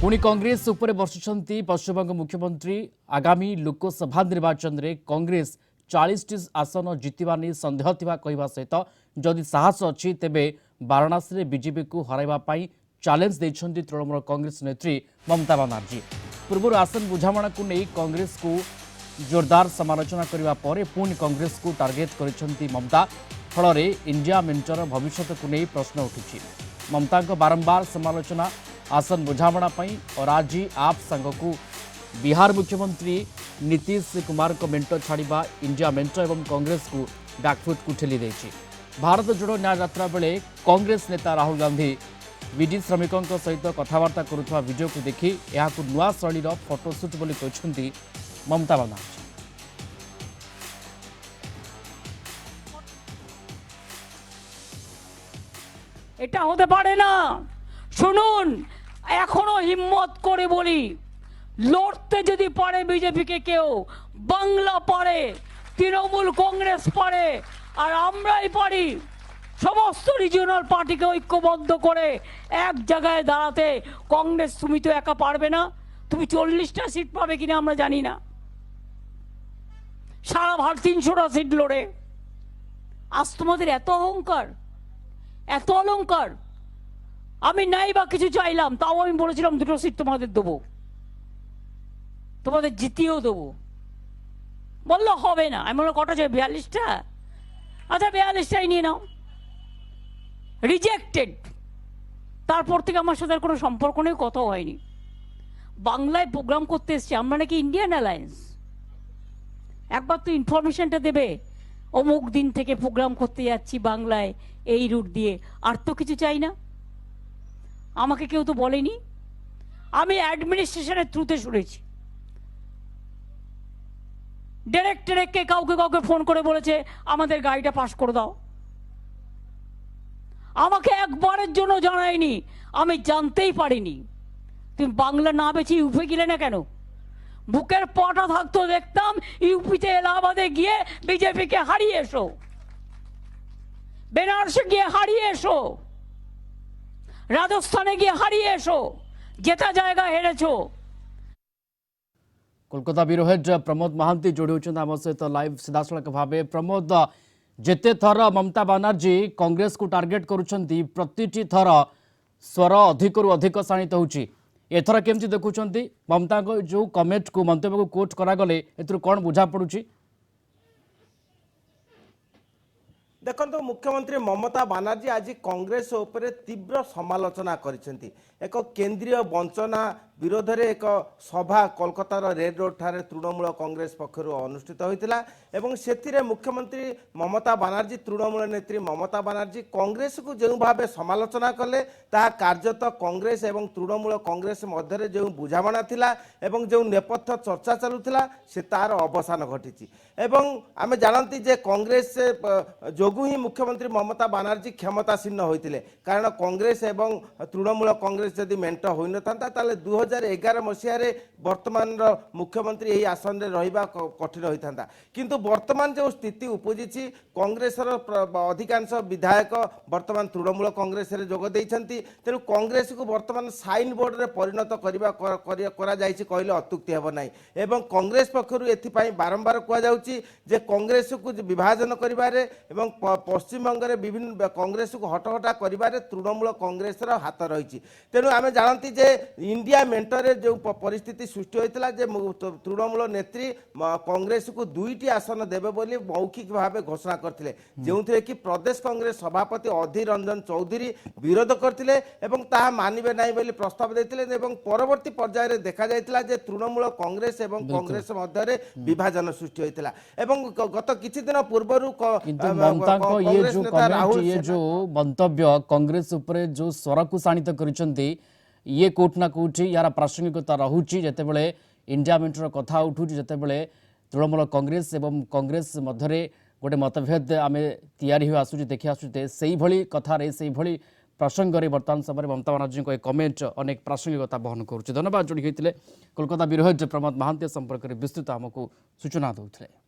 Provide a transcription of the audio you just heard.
पुणी कांग्रेस उपर बर्षिंट पश्चिमबंग मुख्यमंत्री आगामी लोकसभा निर्वाचन में कांग्रेस 40टी आसन जितवा नहीं सन्देह थिबा कहवा सहित जदि साहस अच्छी तेबे वाराणसी में बीजेपी को हराइवाई चैलेंज देछंती तृणमूल कांग्रेस नेत्री ममता बनर्जी। पूर्व आसन बुझामणा को नहीं कांग्रेस को जोरदार समालोचना करने पर पुणी कांग्रेस को टार्गेट करिसेंती ममता। फल इंडिया मेंटर भविष्य को नहीं प्रश्न उठी। ममता बारंबार समालोचना आसन बुझामणा और आज आप संघ को बिहार मुख्यमंत्री नीतीश कुमार को मेंट छाड़ा इंडिया मेंट एवं कांग्रेस को बैकफुट को ठेली देछि। भारत जोड़ो न्याय यात्रा बेले कांग्रेस नेता राहुल गांधी विडी श्रमिकों सहित कथबार्ता करुवा वीडियो को देखि यह नुआ शैलीर फोटोशूट बोली कहते ममता बनर्जी। এটা হতে পারে না। শুনুন, এখনো হিম্মত করে বলি, লড়তে যদি পারে বিজেপিকে কেউ, বাংলা পারে, তৃণমূল কংগ্রেস পারে, আর আমরাই পারি সমস্ত রিজিওনাল পার্টিকে ঐক্যবদ্ধ করে এক জায়গায় দাঁড়াতে। কংগ্রেস তুমি তো একা পারবে না, তুমি 40টা সিট পাবে কিনা আমরা জানি না, সারা ভারত 300টা সিট লড়ে। আজ তোমাদের এত অহংকার, এত অলঙ্কার। আমি নাই বা কিছু চাইলাম, তাও আমি বলেছিলাম 2টো সিট তোমাদের দেবো, তোমাদের জিতিয়েও দেবো। বললো হবে না। আমি বললাম কটা চাই? 42টা। আচ্ছা 42টাই নিয়ে নাও। রিজেক্টেড। তারপর থেকে আমার সাথে আর কোনো সম্পর্ক নেই, কথাও হয়নি। বাংলায় প্রোগ্রাম করতে এসছি আমরা, নাকি ইন্ডিয়ান অ্যালায়েন্স? একবার তো ইনফরমেশনটা দেবে, অমুক দিন থেকে প্রোগ্রাম করতে যাচ্ছি বাংলায় এই রুট দিয়ে। আর তো কিছু চাই না। আমাকে কেউ তো বলেনি, আমি অ্যাডমিনিস্ট্রেশনের থ্রুতে শুনেছি। ডিরেক্টরকে কাউকে কাউকে ফোন করে বলেছে আমাদের গাড়িটা পাস করে দাও। আমাকে একবারের জন্য জানায়নি, আমি জানতেই পারিনি। তুমি বাংলা না বেছে ইউপি গেলে না কেন? বুকের পাটা থাকতো দেখতাম ইউপিতে এলাহাবাদে গিয়ে বিজেপিকে হারিয়ে এসো, বেনারসে গিয়ে হারিয়ে এসো, রাজস্থানে গিয়ে হারিয়ে এসো, যেটা জায়গা হেরেছো। कोलकाता ब्यूरो हेड प्रमोद महांती जोड़ी होती आम सहित लाइव सीधासख भाव। प्रमोद, जेते थर ममता बनर्जी कांग्रेस को टार्गेट करुछंती प्रतिटी थर स्वर अधिक अधिक शाणित होउची, एथर केमती देखुछंती? ममता को जो कमेंट को मंतव्य को कोट करागले एथर कौन बुझा पड़ुची? देखो, मुख्यमंत्री ममता बनर्जी आज कांग्रेस उपर तीव्र समालोचना करिसेंती। एक केंद्रीय वंचना विरोध में एक सभा कोलकातार रेड रोड ठारे तृणमूल कांग्रेस पक्षर अनुष्ठित होता एवं से मुख्यमंत्री ममता बनर्जी तृणमूल नेत्री ममता बनर्जी कांग्रेस को जो भाव समालोचना कले ता कार्यत कांग्रेस एवं तृणमूल कांग्रेस मध्य जो बुझामणा थिला एवं जो नेपथ्य चर्चा चलुला से तार अवसान घटी। आम जानती जे कांग्रेस जोगु ही मुख्यमंत्री ममता बनर्जी क्षमतासीन होते, कारण कांग्रेस एवं तृणमूल कांग्रेस जदि मेंट हो न था 2011 मसीह वर्तमान मुख्यमंत्री यही आसन में रहा कठिन होता। किंतु वर्तमान जो स्थिति उपजी कांग्रेस अधिकांश विधायक वर्तमान तृणमूल कांग्रेस जोग देइछंती। तेणु कांग्रेस को वर्तमान साइन बोर्ड में परिणत कहले अत्युक्ति हेब नाही। एवं कांग्रेस पक्षर एथिपाई बारंबार कहुछि जे कांग्रेस को विभाजन करिबारे एवं पश्चिम बंग में विभिन्न कांग्रेस को हटहटा करिबारे तृणमूल कांग्रेस हाथ रही। तेणु आम जानती जे इंडिया मेंटरे जो परिस्थिति सृष्टि होता जे तृणमूल नेत्री कांग्रेस को 2टी आसन देवे बोली मौखिक भाव घोषणा करते, जो कि प्रदेश कांग्रेस सभापति अधीर रंजन चौधरी विरोध करते एवं ताहा मानिबे नाही बोली प्रस्ताव देथिले। एवं परवर्ती पर्याय देखा जायतिला जे तृणमूल कांग्रेस एवं कांग्रेस मध्य विभाजन सृष्टि होता। एवं गत किछि दिन पूर्व जो मंतव्य कांग्रेस उपरे जो स्वर को शाणित करिसेंती ये कोट ना कोठी यार प्रासंगिकता रहुची। जेतेबेले इंडिया मेंटर कथा उठुची, जेतेबेले तृणमूल कांग्रेस एवं कांग्रेस मध्यरे गोटे मतभेद आम तैयारी हो आसुची देखि आसुते सेही भली कथारे सेही भली प्रसंग रे वर्तमान समय ममता बनर्जी को कमेंट अनेक प्रासंगिकता बहन करुची। धन्यवाद। जोड़ी होते कोलकाता ब्यूरो हेड प्रमोद महांती संपर्क में विस्तृत आमको सूचना देते।